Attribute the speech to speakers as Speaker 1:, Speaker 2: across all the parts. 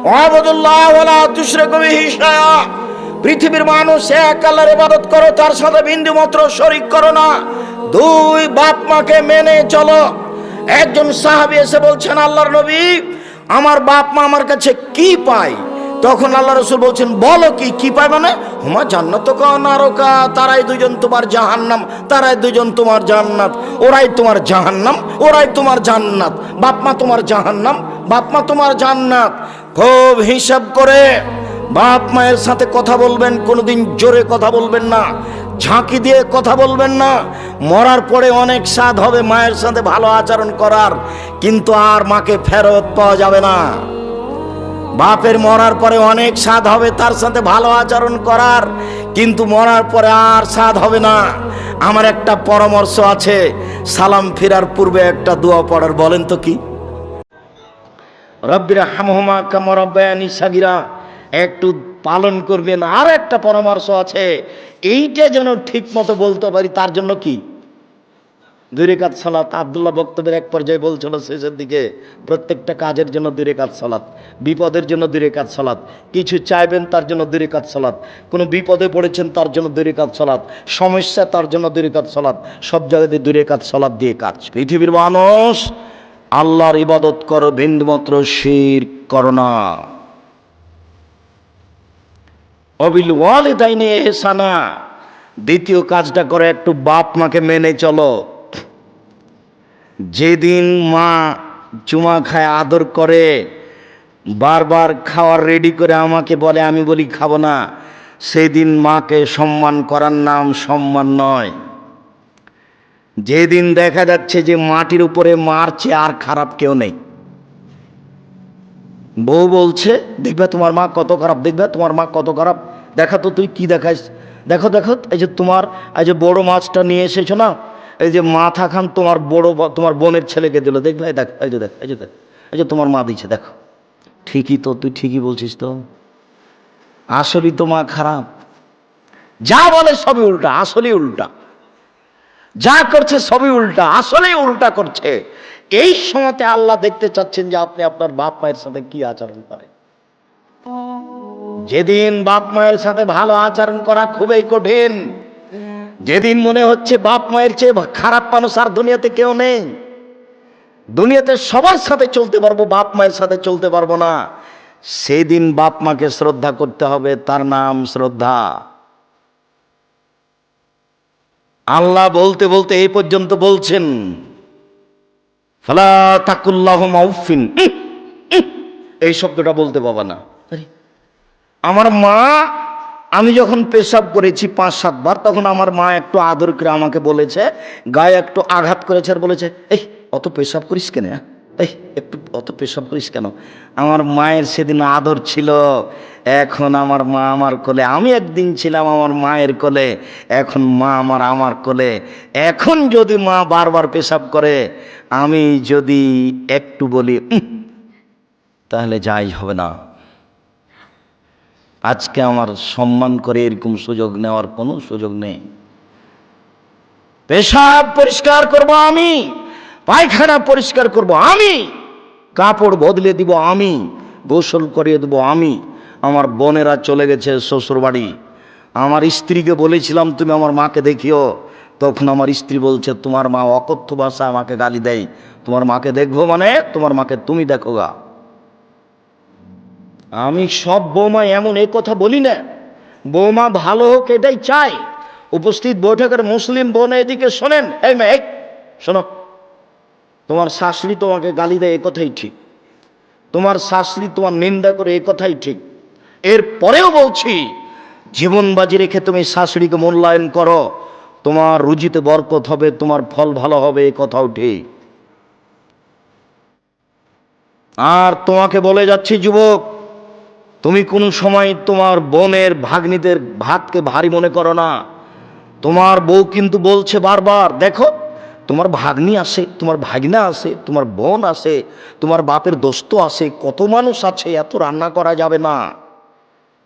Speaker 1: ওয়াবুদুল্লাহ ওয়ালা তুশরিকু বিহি শাইআ, পৃথিবীর মানুষ এক আল্লাহর ইবাদত করো, তার সাথে বিন্দু মাত্র শরীক করো না। দুই, বাপ মাকে মেনে চলো। একজন সাহাবী এসে বলছেন, আল্লাহর নবী, আমার বাপ মা আমার কাছে কি পায়? তখন আল্লাহ রাসূল বলছেন, বলো কি পায়? মানে হুমা জান্নাতুকা ওয়া নারুকা, তারাই দুজন তোমার জাহান্নাম, তারাই দুজন তোমার জান্নাত। ওরাই তোমার জাহান্নাম, ওরাই তোমার জান্নাত। বাপ মা তোমার জাহান্নাম, বাপ মা তোমার জান্নাত। খুব হিসাব করে বাপ মায়ের সাথে কথা বলবেন, কোনোদিন জোরে কথা বলবেন না, ঝাঁকি দিয়ে কথা বলবেন না। মরার পরে অনেক স্বাদ হবে মায়ের সাথে ভালো আচরণ করার, কিন্তু আর মাকে ফেরত পাওয়া যাবে না। বাপের মরার পরে অনেক স্বাদ হবে তার সাথে ভালো আচরণ করার, কিন্তু মরার পরে আর স্বাদ হবে না। আমার একটা পরামর্শ আছে, সালাম ফিরার পূর্বে একটা দোয়া পড়ার। বলেন তো কি? রব্বির হামহুমা কামা রাব্বায়ানি সাগীরা একটু পালন করবেন। আর একটা পরামর্শ আছে, এইটা যেন ঠিক মতো বলতে পারি, তার জন্য কি? 2 রাকাত সালাত। আব্দুল্লাহ বক্তব্যের এক পর্যায়ে বলছিল শেষের দিকে, প্রত্যেকটা কাজের জন্য 2 রাকাত সালাত, বিপদের জন্য 2 রাকাত সালাত, কিছু চাইবেন তার জন্য 2 রাকাত সালাত, কোনো বিপদে পড়েছেন তার জন্য 2 রাকাত সালাত, সমস্যা তার জন্য 2 রাকাত সালাত, সব জায়গাতে 2 রাকাত সালাত দিয়ে কাজ। পৃথিবীর মানুষ, আল্লাহর ইবাদত করো, বিন্দুমাত্র শিরক করো না। অবিল ওয়ালিদাইনি ইহসানা, দ্বিতীয় কাজটা করে একটু বাপ মাকে মেনে চলো। যেদিন মা চুমা খায়, আদর করে, বারবার খাওয়ার রেডি করে আমাকে বলে, আমি বলি খাবো না, সেদিন মাকে সম্মান করার নাম সম্মান নয়। যেদিন দেখা যাচ্ছে যে মাটির উপরে মারছে, আর খারাপ কেউ নেই। বউ বলছে, দেখবে তোমার মা কত খারাপ, দেখবে তোমার মা কত খারাপ, দেখা তো তুই কি দেখাস, দেখো দেখো, এই যে তোমার এই যে বড় মাছটা নিয়ে এসেছো না, এই যে মাথা খান তোমার বোনের ছেলেকে দিল, দেখবে দেখ, এই যে দেখ, এই যে দেখ, এই যে তোমার মা দিচ্ছে, দেখো। ঠিকই তো, তুই ঠিকই বলছিস তো, আসলেই তো মা খারাপ। যা বলে সবই উল্টা, আসলেই উল্টা, যা করছে সবই উল্টা, আসলেই উল্টা করছে। এই সময়তে আল্লাহ দেখতে চাচ্ছেন যে আপনি আপনার বাপ মায়ের সাথে কি আচরণ করেন। যেদিন বাপ মায়ের সাথে ভালো আচরণ করা খুবই কঠিন, যেদিন মনে হচ্ছে বাপ মায়ের চেয়ে খারাপ মানুষ আর দুনিয়াতে কেউ নেই, দুনিয়াতে সবার সাথে চলতে পারবো, বাপ মায়ের সাথে চলতে পারবো না, সেই দিন বাপ মাকে শ্রদ্ধা করতে হবে, তার নাম শ্রদ্ধা। আল্লাহ বলতে বলতে এই পর্যন্ত বলছেন, ফালা তাকুল্লাহুমা উফিন, এই শব্দটা বলতে পাবা না। আমার মা, আমি যখন পেশাব করেছি 5-7 বার, তখন আমার মা একটু আদর করে আমাকে বলেছে, গায়ে একটু আঘাত করেছে, আর বলেছে, এই অত পেশাব করিস কেন, এই একটু অত পেশাব করিস কেন। আমার মায়ের সেদিন আদর ছিল। এখন আমার মা আমার কোলে, আমি একদিন ছিলাম আমার মায়ের কোলে, এখন মা আমার কোলে। এখন যদি মা বারবার পেশাব করে, আমি যদি একটু বলি তাহলে যাই হবে না। আজকে আমার সম্মান করে এরকম সুযোগ নেওয়ার কোনো সুযোগ নেই। পেশাব পরিষ্কার করব আমি, পায়খানা পরিষ্কার করব আমি, কাপড় বদলে দিব আমি, গোসল করিয়ে দেব আমি। আমার বোনেরা চলে গেছে শ্বশুর বাড়ি, আমার স্ত্রীকে বলেছিলাম তুমি আমার মাকে দেখিও, তখন আমার স্ত্রী বলছে তোমার মা অকথ্য ভাষা আমাকে গালি দেয়, তোমার মাকে দেখবো মানে তোমার মাকে তুমি দেখো গা। আমি সব বৌমা এমন এই কথা বলি না, বৌমা ভালো হোক এটাই চাই। উপস্থিত বৈঠকের মুসলিম বোন এদিকে শোনেন, এই মেয়ে শোনো, তোমার শাশুড়ি তোমাকে গালি দেয় এ কথাই ঠিক, তোমার শাশুড়ি তোমার নিন্দা করে এ কথাই ঠিক, এর পরেও বলছি জীবন বাজি রেখে তুমি শাশুড়িকে মূল্যায়ন করো, তোমার রুজিতে বরকত হবে, তোমার ফল ভালো হবে, এ কথাও ঠিক। আর তোমাকে বলে যাচ্ছি যুবক, তুমি কোনো সময় তোমার বোনের ভাগ্নিদের ভাতকে ভারী মনে করো না। তোমার বউ কিন্তু বলছে বারবার, দেখো তোমার ভাগ্নি আছে, তোমার ভাগনা আছে, তোমার বোন আছে, তোমার বাপের দোস্ত আছে, কত মানুষ আছে, এত রান্না করা যাবে না।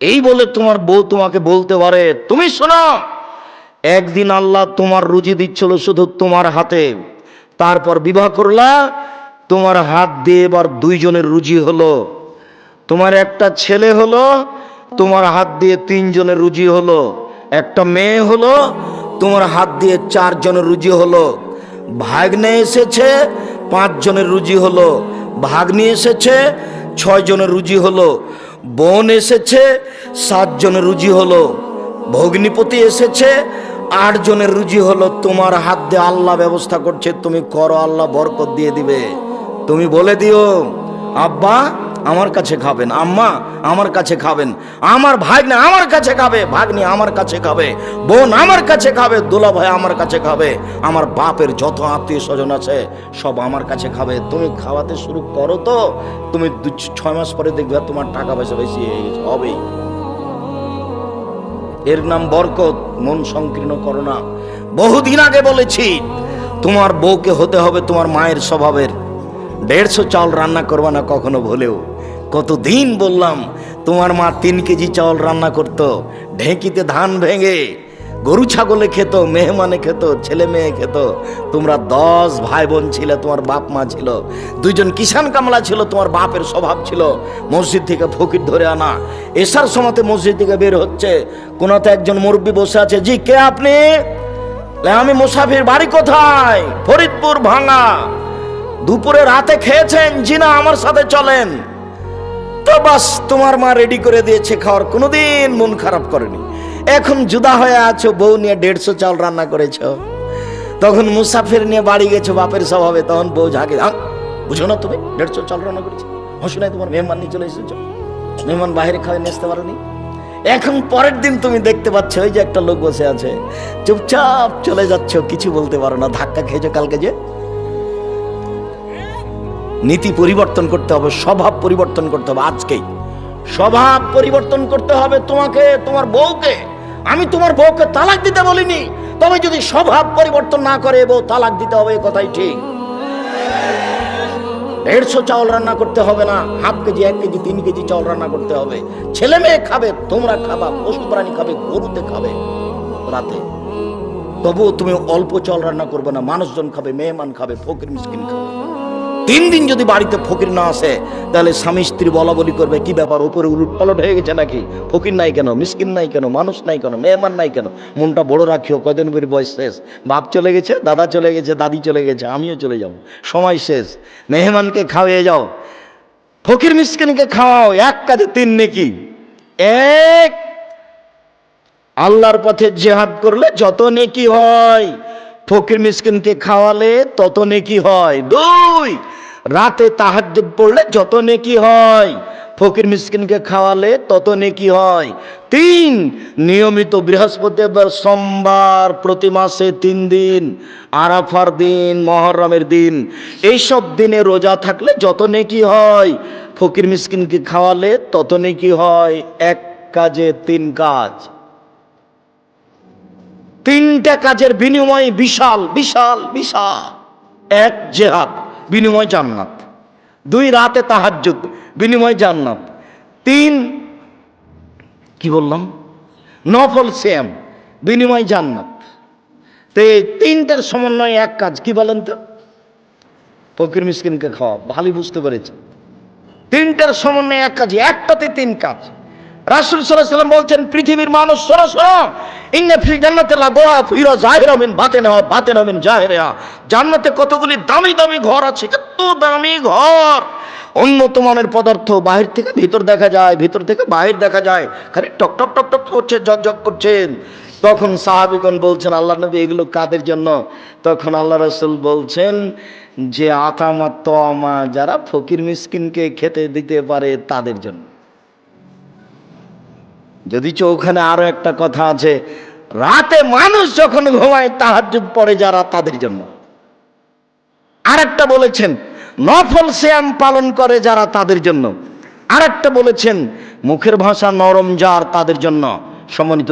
Speaker 1: এই বলে তোমার বউ তোমাকে বলতে পারে। তুমি শোনো, একদিন আল্লাহ তোমার রুজি দিচ্ছিল শুধু তোমার হাতে, তারপর বিবাহ করলা, তোমার হাত দিয়ে এবার 2 জনের রুজি হলো। তোমার একটা ছেলে হলো, তোমার হাত দিয়ে 3 জনের রুজি হলো। একটা মেয়ে হলো, তোমার হাত দিয়ে 4 জনের রুজি হলো। ভাগ্নে এসেছে, 5 জনের রুজি হলো। ভাগ্নি এসেছে, 6 জনের রুজি হলো। বোন এসেছে, 7 জনের রুজি হলো। ভগ্নিপতি এসেছে, 8 জনের রুজি হলো। তোমার হাত দিয়ে আল্লাহ ব্যবস্থা করছে, তুমি করো, আল্লাহ বরকত দিয়ে দিবে। তুমি বলে দিও, আব্বা আমার কাছে খাবেন, আম্মা আমার কাছে খাবেন, আমার ভাগ্নে আমার কাছে খাবে, ভাগ্নি আমার কাছে খাবে, বোন আমার কাছে খাবে, দুলা ভাই আমার কাছে খাবে, আমার বাপের যত আত্মীয় স্বজন আছে সব আমার কাছে খাবে। তুমি খাওয়াতে শুরু করো, তো তুমি 6 মাস পরে দেখবে তোমার টাকা পয়সা বেশি হবেই। এর নাম বরকত। মন সংকীর্ণ করো না। বহুদিন আগে বলেছি, তোমার বউকে হতে হবে তোমার মায়ের স্বভাবের। 150 চাউল রান্না করবা না কখনো ভুলেও। কতদিন বললাম, তোমার মা 3 কেজি চাউল রান্না করত, ঢেঁকিতে ধান ভেঙে, গরু ছাগলে খেত, মেহমানে খেত, ছেলে মেয়ে খেত। তোমরা 10 ভাই বোন ছিলে, তোমার বাপ মা ছিল, 2 জন কিষান কামলা ছিল, তোমার বাপের স্বভাব ছিল মসজিদ থেকে ফকির ধরে আনা। এসার সময়তে মসজিদ থেকে বের হচ্ছে, কোনোতে একজন মুরব্বী বসে আছে, জি কে আপনি? আমি মুসাফির, বাড়ি কোথায়? ফরিদপুর ভাঙা। দুপুরে রাতে খেয়েছেন? জি না, আমার সাথে চলেন। তো বাস, তোমার মা রেডি করে দিয়েছে খাওয়ার, কোনোদিন মন খারাপ করেনি। এখন জুদা হয়ে আছো, বউ নিয়ে 150 চাউল রান্না করেছ। তখন মুসাফির নিয়ে বাড়ি গেছো বাপের স্বভাবে, তখন বউ ঝাঁকে, বুঝো না তুমি 150 চাউল রান্না করেছো? হসু নাই, তোমার মেহমান নিয়ে চলে এসেছো, মেহমান বাইরে খাওয়াই নিয়ে আসতে পারোনি। এখন পরের দিন তুমি দেখতে পাচ্ছ ওই যে একটা লোক বসে আছে, চুপচাপ চলে যাচ্ছ, কিছু বলতে পারো না। ধাক্কা খেয়েছো কালকে যে। নীতি পরিবর্তন করতে হবে, স্বভাব পরিবর্তন করতে হবে আজকেই। স্বভাব পরিবর্তন করতে হবে তোমাকে, তোমার বউকে। আমি তোমার বউকে তালাক দিতে বলিনি, তবে যদি স্বভাব পরিবর্তন না করে বউ তালাক দিতে হবে, এ কথাই ঠিক। 150 চাউল রান্না করতে হবে না, হাফ কেজি, 1 কেজি, 3 কেজি চাউল রান্না করতে হবে। ছেলে মেয়ে খাবে, তোমরা খাবা, পশু প্রাণী খাবে, গরুতে খাবে রাতে। তবুও তুমি অল্প চাউল রান্না করবে না, মানুষজন খাবে, মেহমান খাবে, ফকির মিসকিন খাবে। 3 দিন যদি বাড়িতে ফকির না আসে, তাহলে স্বামী স্ত্রী বলা বলি করবে, কি ব্যাপার, উপরে উলটপালট হয়ে গেছে নাকি? ফকির নাই কেন, মিসকিন নাই কেন, মানুষ নাই কেন, মেহমান নাই কেন? মনটা বড় রাখিও, কয়দিন করে বয়স শেষ। বাপ চলে গেছে, দাদা চলে গেছে, দাদি চলে গেছে, আমিও চলে যাব, সময় শেষ। মেহমানকে খাওয়াইয়ে যাও, ফকির মিসকিনকে খাওয়াও, 1 কাজে 3 নেকি। 1, আল্লাহর পথে জিহাদ করলে যত নেকি হয়, ফকির মিসকিনকে খাওয়ালে তত নেকি হয়। 2, রাতে তাহাজ্জুদ পড়লে যত নেকি হয়, ফকির মিসকিনকে খাওয়ালে তত নেকি হয়। 3, নিয়মিত বৃহস্পতিবার, সোমবার, প্রতি মাসে 3 দিন, আরাফার দিন, মুহররমের দিন, এইসব দিনে রোজা থাকলে যত নেকি হয়, ফকির মিসকিনকে খাওয়ালে তত নেকি হয়। 1 কাজে 3 কাজ। 3টা কাজের বিনিময় বিশাল বিশাল বিশাল। 1, জিহাদ, বিনিময় জান্নাত। 2, রাতে তাহাজ্জুদ, বিনিময় জান্নাত। 3, কি বললাম, নফল সিয়াম, বিনিময় জান্নাত। তো এই 3টার সমন্বয়ে 1 কাজ, কি বলেন তো? ফকির মিসকিনকে খাওয়া। ভালোই বুঝতে পেরেছে, 3টার সমন্বয়ে 1 কাজ, একটাতে 3 কাজ। রাসূল সাল্লাল্লাহু আলাইহি ওয়াসাল্লাম বলছেন, পৃথিবীর মানুষ শোনো শোনো, ইন্না ফিল জান্নাতি লাবওয়াব ফিরা যাহিরা মিন বাতিনহা বাতিনা মিন যাহিরিহা। জান্নাতে কতগুলি দামি দামি ঘর আছে, কত দামি ঘর, উন্নত মানের পদার্থ, বাহির থেকে ভিতর দেখা যায়, ভিতর থেকে বাহির দেখা যায়, খালি টক টক টক টক করছে, ঝকঝক করছেন। তখন সাহাবীগণ বলছেন, আল্লাহর নবী এগুলো কাদের জন্য? তখন আল্লাহ রাসূল বলছেন যে আতামা তামা, যারা ফকির মিসকিনকে খেতে দিতে পারে তাদের জন্য। যদিচ ওখানে আরো একটা কথা আছে, রাতে মানুষ যখন ঘুমায় তাহাজ্জুদ পড়ে যারা, তাদের জন্য। আরেকটা বলেছেন নফল সিয়াম পালন করে যারা, তাদের জন্য। আরেকটা বলেছেন মুখের ভাষা নরম যার, তাদের জন্য। সম্মানিত